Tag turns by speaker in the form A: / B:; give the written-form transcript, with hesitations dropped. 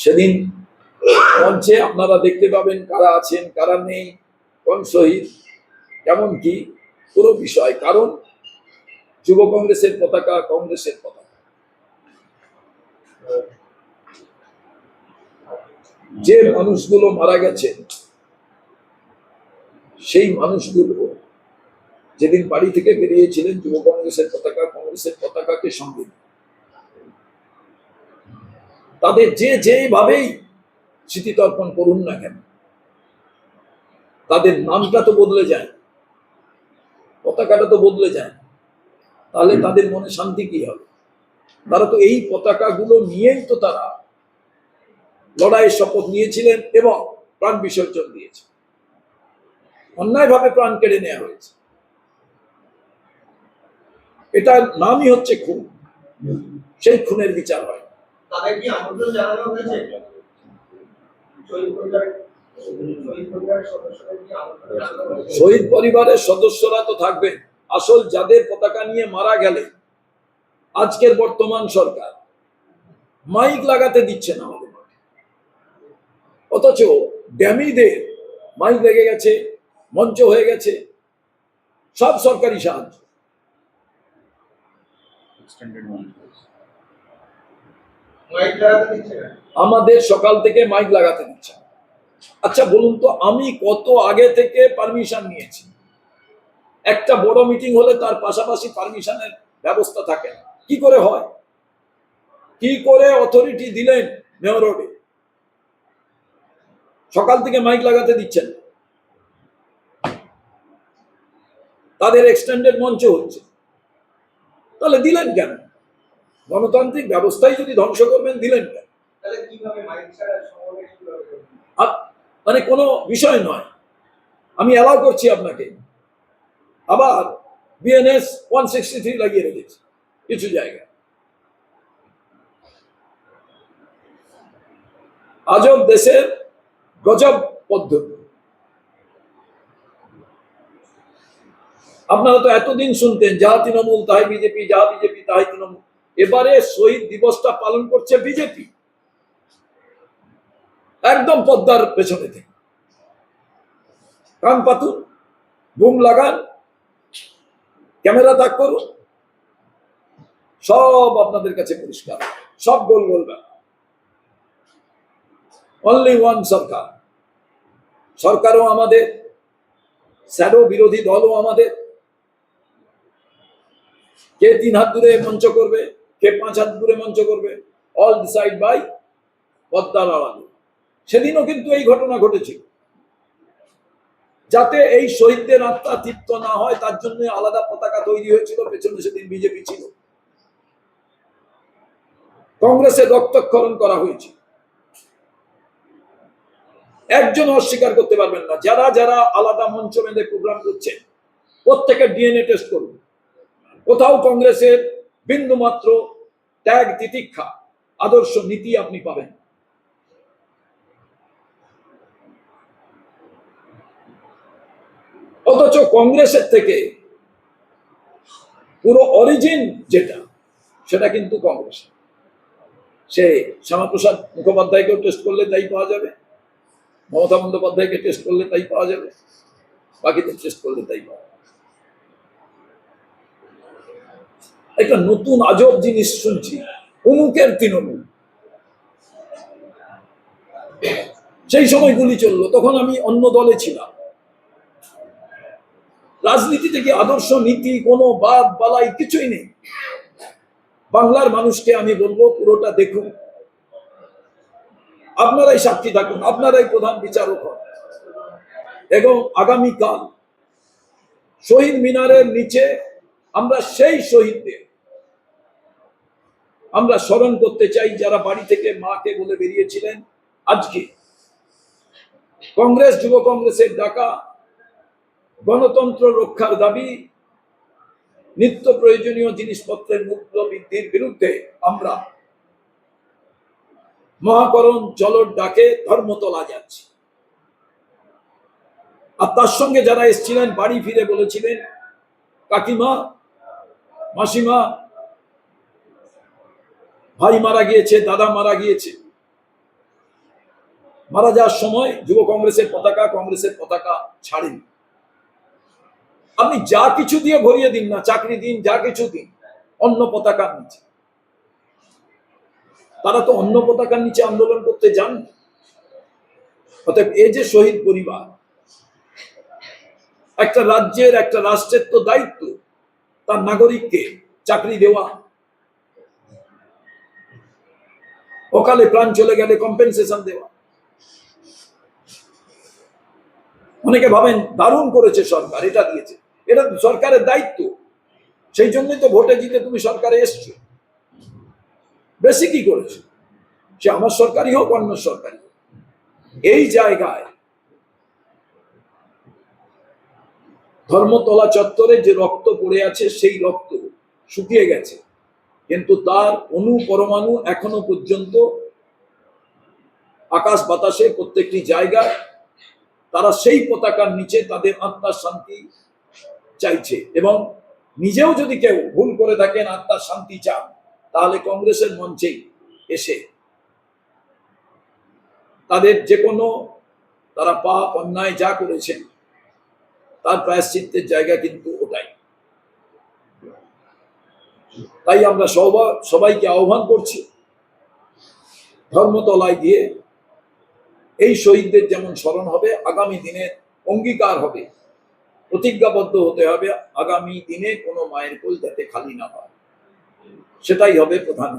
A: সেদিন মঞ্চে আপনারা দেখতে পাবেন কারা আছেন কারা নেই, কোন শহীদ কেমন কি পুরো বিষয়। কারণ যুব কংগ্রেসের পতাকা কংগ্রেসের পতাকা। যে মানুষগুলো মারা গেছে সেই মানুষগুলো যেদিন বাড়ি থেকে বেরিয়েছিলেন যুব কংগ্রেসের পতাকা কংগ্রেসের পতাকাকে সঙ্গে তাদের যেভাবেই স্মৃতিতর্পণ করুন না কেন, তাদের নামটা তো বদলে যায়, পতাকাটা তো বদলে যায়, তাহলে তাদের মনে শান্তি কি হবে? তারা তো এই পতাকাগুলো নিয়েই তো তারা লড়াইয়ের শপথ নিয়েছিলেন এবং প্রাণ বিসর্জন দিয়েছে। অন্যায়ভাবে প্রাণ কেড়ে নেওয়া হয়েছে, এটার নামই হচ্ছে খুন। সেই খুনের বিচার হয়। শহীদ পরিবারের সদস্যরা তো থাকবে। আসল যাদের পতাকা নিয়ে মারা গেলে আজকের বর্তমান সরকার মাইক লাগাতে দিচ্ছে না আমাদের, অথচ ড্যামিদের মাইক লেগে গেছে, মঞ্চ হয়ে গেছে, সব সরকারি সাহায্য। আমাদের সকাল থেকে মাইক লাগাতে দিচ্ছে। আচ্ছা বলুন তো, আমি কত আগে থেকে পারমিশন নিয়েছি? একটা বড় মিটিং হলে তার পাশাপাশি পারমিশনের ব্যবস্থা থাকে না। কি করে হয়? কি করে অথরিটি দিলেন মেয়র রোডে? সকাল থেকে মাইক লাগাতে দিচ্ছেন, তাদের এক্সটেন্ডেড মঞ্চ হচ্ছে, তাহলে দিলেন কেন? গণতান্ত্রিক ব্যবস্থায় যদি ধ্বংস করবেন দিলেন কেন? মানে কোনো বিষয় নয়, আমি অ্যালাউ করছি আপনাকে। আবার বিএনএস 163 লাগিয়ে রেখেছি কিছু জায়গায়। আজব দেশের গজব পদ্ধতি। আপনারা তো এতদিন শুনতেন যা তৃণমূল তাই বিজেপি, যা বিজেপি তাই তৃণমূল। এবারে শহীদ দিবসটা পালন করছে বিজেপি, একদম পদ্মার পেছনে থেকে। কান পাতুন, বুম লাগান, ক্যামেরা তাক করুন, সব আপনাদের কাছে পরিষ্কার, সব গোল গোল ব্যাপার। অনলি ওয়ান সরকার। সরকারও আমাদের, শ্যাডো বিরোধী দলও আমাদের। কে 3 হাত দূরে মঞ্চ করবে, কে 5 হাত দূরে মঞ্চ করবে, অল ডিসাইড বাই পদ্মার আড়ালে। সেদিনও কিন্তু এই ঘটনা ঘটেছিল। যাতে এই শহীদদের আত্মা তৃপ্ত না হয় তার জন্য আলাদা পতাকা তৈরি হয়েছিল, পেছনে সেদিন বিজেপি ছিল। কংগ্রেসের রক্তক্ষরণ করা হয়েছিল। একজন অস্বীকার করতে পারবেন না। যারা যারা আলাদা মঞ্চ বেঁধে প্রোগ্রাম করছেন প্রত্যেকের ডিএনএ টেস্ট করুন। কোথাও কংগ্রেসের বিন্দুমাত্র ত্যাগ, তিতিক্ষা, আদর্শ, নীতি আপনি পাবেন। অথচ কংগ্রেসের থেকে পুরো অরিজিন যেটা, সেটা কিন্তু কংগ্রেস। সে শ্যামাপ্রসাদ মুখোপাধ্যায়কেও টেস্ট করলে তাই পাওয়া যাবে, মমতা বন্দ্যোপাধ্যায়কে টেস্ট করলে তাই পাওয়া যাবে, বাকিদের টেস্ট করলে তাই পাওয়া যাবে। একটা নতুন আজব জিনিস শুনছি, অমুকের তৃণমূল। সেই সময় গুলি চললো, তখন আমি অন্য দলে ছিলাম। রাজনীতি থেকে আদর্শ, নীতি, কোনো বাদ বালাই কিছুই নেই। বাংলার মানুষকে আমি বলবো পুরোটা দেখুন, আপনারাই সাক্ষী থাকুন, আপনারাই প্রধান বিচারক হন। এবং আগামীকাল শহীদ মিনারের নিচে আমরা সেই শহীদদের আমরা স্মরণ করতে চাই যারা বাড়ি থেকে মাকে বলে বেরিয়েছিলেন। আজকে কংগ্রেস, যুব কংগ্রেসের ডাকা গণতন্ত্র রক্ষার দাবি, নিত্য প্রয়োজনীয় জিনিসপত্রের মূল্য বৃদ্ধির বিরুদ্ধে আমরা মহাকরণ চলোর ডাকে ধর্মতলা যাচ্ছি। আর তার সঙ্গে যারা এসেছিলেন বাড়ি ফিরে বলেছিলেন, কাকিমা, মাসিমা, ভাই মারা গিয়েছে, দাদা মারা গিয়েছে। মারা যাওয়ার সময় যুব কংগ্রেসের পতাকা ছাড়েনি। আপনি যা কিছু দিয়ে ভরিয়ে দিন না, চাকরি দিন, যা কিছু দিন, অন্য পতাকার নিচে। তারা তো অন্য পতাকার নিচে আন্দোলন করতে যান। অতএব এই যে শহীদ পরিবার, একটা রাজ্যের, একটা রাষ্ট্রের তো দায়িত্ব তার নাগরিককে চাকরি দেওয়া, অকালে প্রাণ চলে গেলে কম্পেনসেশন দেওয়া। অনেকে ভাবেন দারুণ করেছে সরকার, এটা দিয়েছে, এটা সরকারের দায়িত্ব। সেই জন্যই তো ভোটে জিতে তুমি সরকারে এসছো। বেশি কি করেছো, সে আমার সরকারই হোক, অন্য সরকারি হোক। এই জায়গায় ধর্মতলা চত্বরে যে রক্ত পড়ে আছে, সেই রক্ত শুকিয়ে গেছে, কিন্তু তার অণু পরমাণু এখনো পর্যন্ত আকাশ বাতাসে প্রত্যেকটি জায়গায় তারা সেই পতাকার নিচে তাদের আত্মার শান্তি চাইছে। এবং নিজেও যদি কেউ ভুল করে থাকেন, আত্মার শান্তি চান, তাহলে কংগ্রেসের মঞ্চে এসে তাদের যে কোনো, তারা পাপ অন্যায় যা করেছেন তার প্রায়শ্চিত্তের জায়গা কিন্তু ওটাই। তাই আমরা সবাইকে আহ্বান করছি, ধর্মতলায় গিয়ে এই শহীদদের যেমন স্মরণ হবে, আগামী দিনে অঙ্গীকার হবে, প্রতিজ্ঞাবদ্ধ হতে হবে, আগামী দিনে কোনো মায়ের কোল যাতে খালি না হয়, সেটাই হবে প্রধান।